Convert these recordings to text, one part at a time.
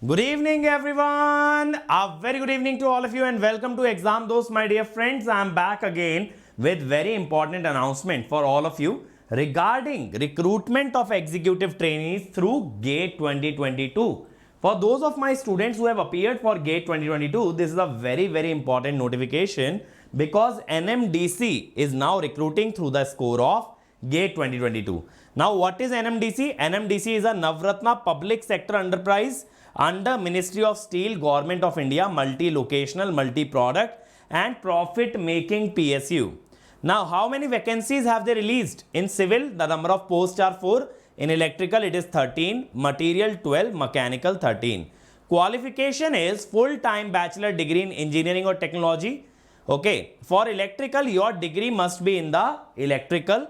Good evening, everyone. A very good evening to all of you, and welcome to Exam Dost, my dear friends. I am back again with very important announcement for all of you regarding recruitment of executive trainees through GATE 2022. For those of my students who have appeared for GATE 2022, this is a very important notification because NMDC is now recruiting through the score of GATE 2022. Now, what is NMDC? NMDC is a Navratna public sector enterprise under Ministry of Steel, Government of India, multi-locational, multi-product and profit-making PSU. Now, how many vacancies have they released? In civil, the number of posts are 4. In electrical, it is 13. Material, 12. Mechanical, 13. Qualification is full-time bachelor degree in engineering or technology. Okay. For electrical, your degree must be in the electrical,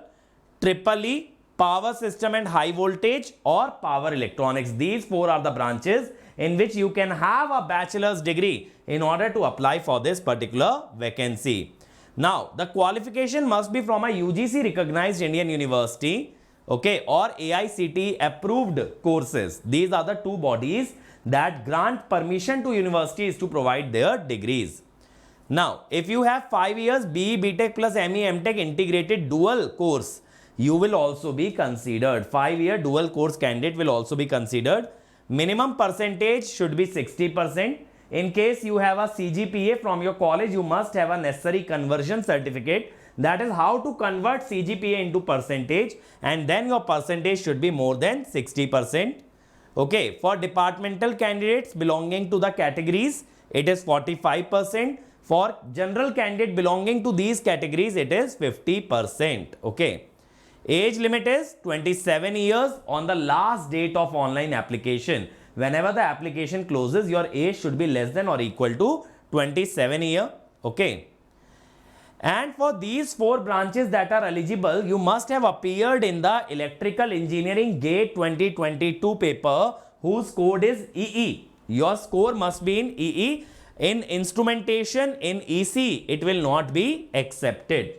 EEE, power system and high voltage or power electronics. These 4 are the branches in which you can have a bachelor's degree in order to apply for this particular vacancy. Now, the qualification must be from a UGC recognized Indian university, okay, or AICTE approved courses. These are the 2 bodies that grant permission to universities to provide their degrees. Now, if you have 5 years BE, BTech plus ME, MTech integrated dual course, you will also be considered. 5-year dual course candidate will also be considered. Minimum percentage should be 60%. In case you have a CGPA from your college, you must have a necessary conversion certificate. That is how to convert CGPA into percentage, and then your percentage should be more than 60%. Okay, for departmental candidates belonging to the categories, it is 45%. For general candidate belonging to these categories, it is 50%. Okay. Age limit is 27 years on the last date of online application. Whenever the application closes, your age should be less than or equal to 27 years. Okay. And for these 4 branches that are eligible, you must have appeared in the Electrical Engineering GATE 2022 paper whose code is EE. Your score must be in EE. In instrumentation, in EC, it will not be accepted.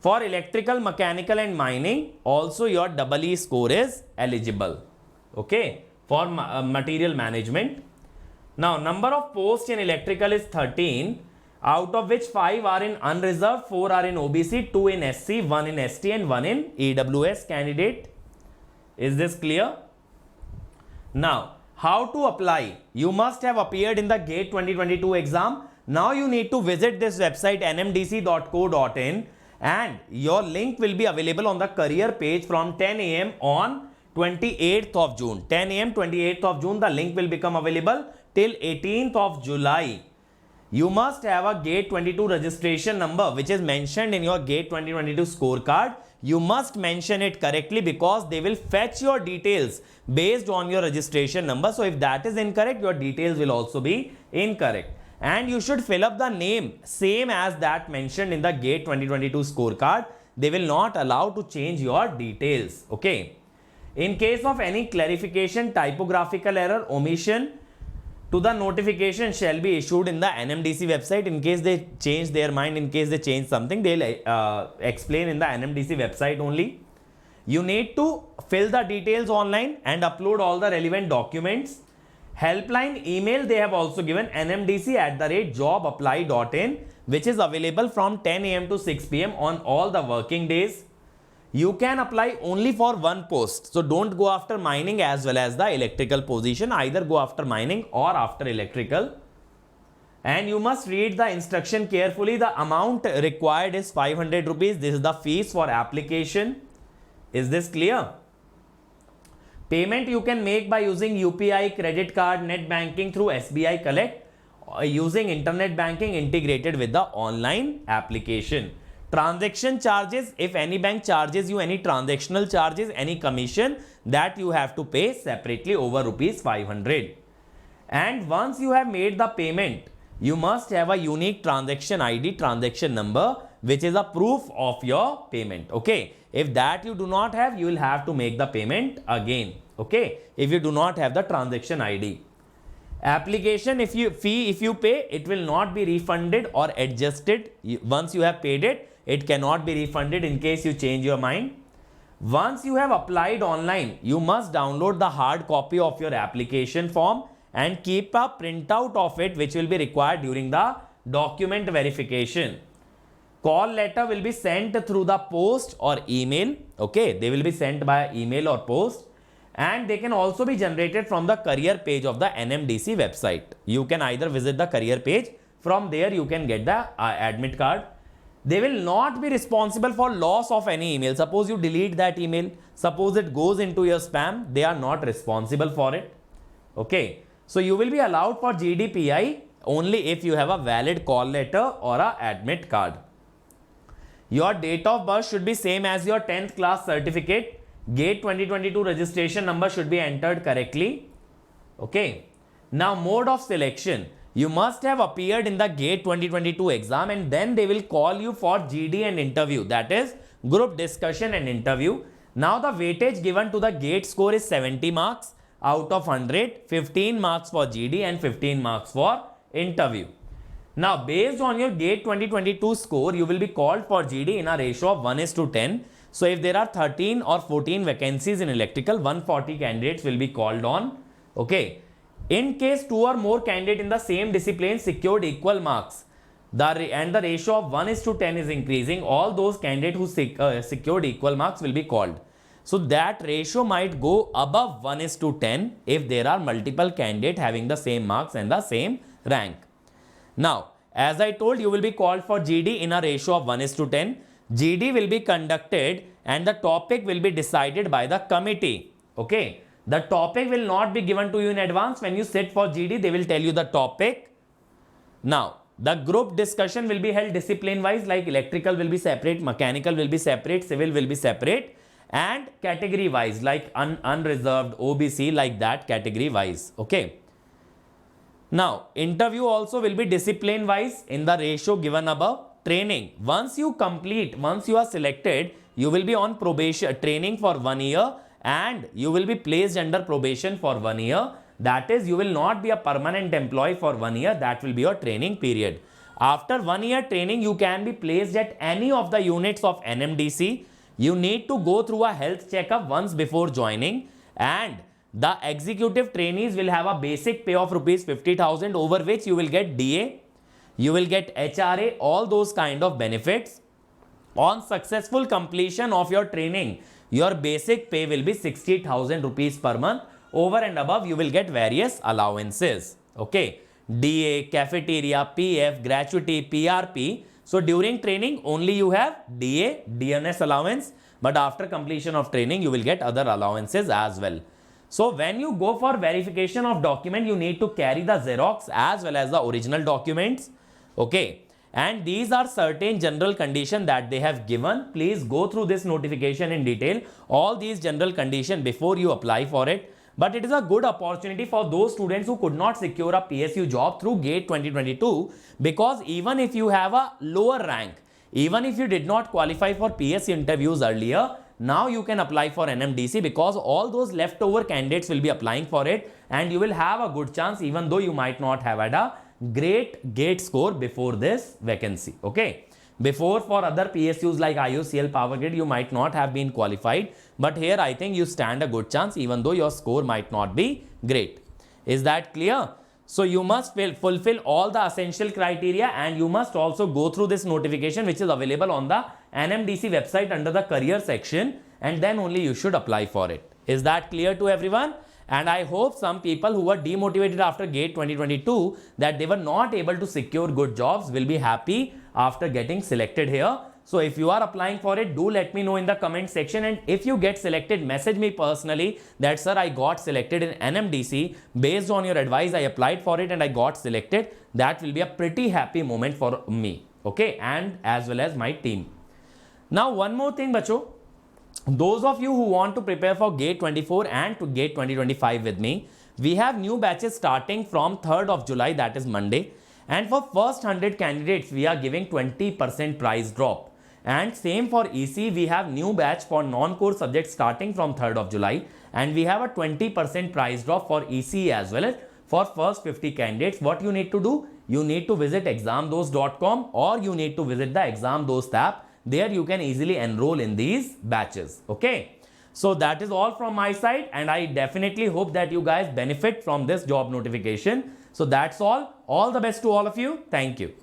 For electrical, mechanical and mining, also your EE score is eligible. Okay, for material management. Now, number of posts in electrical is 13, out of which 5 are in unreserved, 4 are in OBC, 2 in SC, 1 in ST and 1 in EWS candidate. Is this clear? Now, how to apply? You must have appeared in the GATE 2022 exam. Now, you need to visit this website nmdc.co.in. and your link will be available on the career page from 10 AM on 28th of June. 10 AM 28th of June, the link will become available till 18th of July. You must have a GATE 22 registration number which is mentioned in your GATE 2022 scorecard. You must mention it correctly because they will fetch your details based on your registration number. So if that is incorrect, your details will also be incorrect. And you should fill up the name same as that mentioned in the GATE 2022 scorecard. They will not allow to change your details. Okay. In case of any clarification, typographical error, omission, to the notification shall be issued in the NMDC website. In case they change their mind, in case they change something, they'll explain in the NMDC website only. You need to fill the details online and upload all the relevant documents. Helpline email they have also given nmdc@jobapply.in, which is available from 10 AM to 6 PM on all the working days. You can apply only for one post. So don't go after mining as well as the electrical position. Either go after mining or after electrical. And you must read the instruction carefully. The amount required is 500 rupees. This is the fees for application. Is this clear? Payment you can make by using UPI, credit card, net banking through SBI Collect, or using internet banking integrated with the online application. Transaction charges, if any bank charges you any transactional charges, any commission, that you have to pay separately over rupees 500. And once you have made the payment, you must have a unique transaction ID, transaction number, which is a proof of your payment. Okay. If that you do not have, you will have to make the payment again. Okay. If you do not have the transaction ID. Application if you pay, it will not be refunded or adjusted. Once you have paid it, it cannot be refunded in case you change your mind. Once you have applied online, you must download the hard copy of your application form and keep a printout of it which will be required during the document verification. Call letter will be sent through the post or email. Okay, they will be sent by email or post, and they can also be generated from the career page of the NMDC website. You can either visit the career page, from there you can get the admit card. They will not be responsible for loss of any email. Suppose you delete that email, suppose it goes into your spam, they are not responsible for it. Okay, so you will be allowed for GDPI only if you have a valid call letter or a admit card. Your date of birth should be same as your 10th class certificate. GATE 2022 registration number should be entered correctly. Okay. Now mode of selection. You must have appeared in the GATE 2022 exam, and then they will call you for GD and interview, that is group discussion and interview. Now the weightage given to the GATE score is 70 marks out of 100, 15 marks for GD and 15 marks for interview. Now, based on your GATE 2022 score, you will be called for GD in a ratio of 1:10. So, if there are 13 or 14 vacancies in electrical, 140 candidates will be called on. Okay. In case 2 or more candidates in the same discipline secured equal marks, and the ratio of 1:10 is increasing, all those candidates who secured equal marks will be called. So, that ratio might go above 1:10 if there are multiple candidates having the same marks and the same rank. Now, as I told, you will be called for GD in a ratio of 1:10. GD will be conducted and the topic will be decided by the committee. Okay. The topic will not be given to you in advance. When you sit for GD, they will tell you the topic. Now, the group discussion will be held discipline wise, like electrical will be separate, mechanical will be separate, civil will be separate, and category wise, like unreserved, OBC, like that category wise. Okay. Now, interview also will be discipline wise in the ratio given above. Training, once you are selected, you will be on probation training for 1 year, and you will be placed under probation for 1 year. That is, you will not be a permanent employee for 1 year. That will be your training period. After 1 year training, you can be placed at any of the units of NMDC. You need to go through a health checkup once before joining, and the executive trainees will have a basic pay of rupees 50,000, over which you will get DA, you will get HRA, all those kind of benefits. On successful completion of your training, your basic pay will be 60,000 rupees per month. Over and above, you will get various allowances. Okay. DA, cafeteria, PF, gratuity, PRP. So, during training, only you have DA, DNS allowance, but after completion of training, you will get other allowances as well. So, when you go for verification of document, you need to carry the Xerox as well as the original documents. Okay. And these are certain general conditions that they have given. Please go through this notification in detail, all these general conditions before you apply for it. But it is a good opportunity for those students who could not secure a PSU job through GATE 2022, because even if you have a lower rank, even if you did not qualify for PSU interviews earlier, now you can apply for NMDC, because all those leftover candidates will be applying for it, and you will have a good chance even though you might not have had a great GATE score before this vacancy. Okay. Before, for other PSUs like IOCL, Power Grid, you might not have been qualified, but here I think you stand a good chance even though your score might not be great. Is that clear? So you must fulfill all the essential criteria, and you must also go through this notification which is available on the NMDC website under the career section, and then only you should apply for it. Is that clear to everyone? And I hope some people who were demotivated after GATE 2022 that they were not able to secure good jobs will be happy after getting selected here. So if you are applying for it, do let me know in the comment section, and if you get selected, message me personally that sir, I got selected in NMDC. Based on your advice, I applied for it and I got selected. That will be a pretty happy moment for me. Okay, and as well as my team. Now one more thing, bacho. Those of you who want to prepare for GATE 24 and to GATE 2025 with me, we have new batches starting from 3rd of July, that is Monday. And for first 100 candidates, we are giving 20% price drop. And same for EC, we have new batch for non-core subjects starting from 3rd of July. And we have a 20% price drop for EC as well as for first 50 candidates. What you need to do? You need to visit examdos.com or you need to visit the Examdos tab. There you can easily enroll in these batches. Okay. So that is all from my side, and I definitely hope that you guys benefit from this job notification. So that's all. All the best to all of you. Thank you.